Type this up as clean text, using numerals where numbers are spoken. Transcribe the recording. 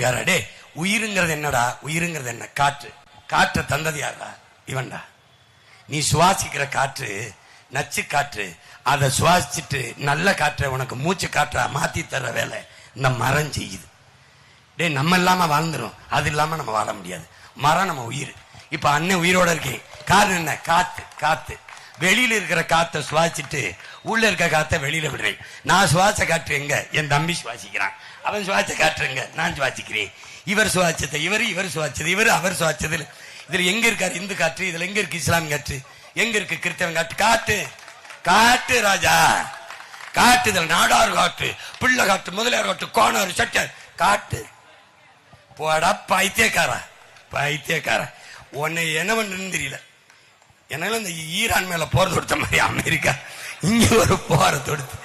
பைத்தியக்காரடே, உயிருங்கிறது என்னடா? உயிருங்கிறது என்ன? காற்று. காற்றை தந்தது யாரா? இவன்டா. நீ சுவாசிக்கிற காற்று நச்சு காற்று. அதை சுவாசிச்சுட்டு நல்ல காற்றை உனக்கு மூச்சு காற்றா மாத்தி தர்ற வேலை இந்த மரம் செய்யுது. டே, நம்ம இல்லாம வாழ்ந்துரும், அது இல்லாம நம்ம வாழ முடியாது. மரம் நம்ம உயிர். இப்ப அண்ணன் உயிரோட இருக்கேன், காரணம் என்ன? காத்து. காத்து. வெளியில இருக்கிற காத்தை சுவாசிச்சுட்டு உள்ள இருக்க காத்த வெளியில விடுறேன். நான் சுவாச காற்று எங்க? என் தம்பி சுவாசிக்கிறான். அவன் சுவாச காற்று எங்க? நான் சுவாசிக்கிறேன். இவர் சுவாசத்தை இவர் சுவாச்சது இவர், அவர் சுவாச்சது. இதுல எங்க இருக்காரு இந்து காற்று? இதுல எங்க இருக்கு இஸ்லாம் காற்று? எங்க இருக்கு கிறிஸ்தவன் காற்று? காட்டு. காட்டு ராஜா. காட்டு. இதுல நாடார் காற்று, பிள்ளை காற்று, முதலியார் காற்று, கோணார், சட்டர் காட்டு. போடா பைத்தியக்காரா, பைத்தியக்காரா. உன்னை என்ன பண்றதுன்னு தெரியல. என்னால இந்த ஈரான் மேல போர் தொடுத்த மாதிரி அமெரிக்கா இங்க ஒரு போரை தொடுத்து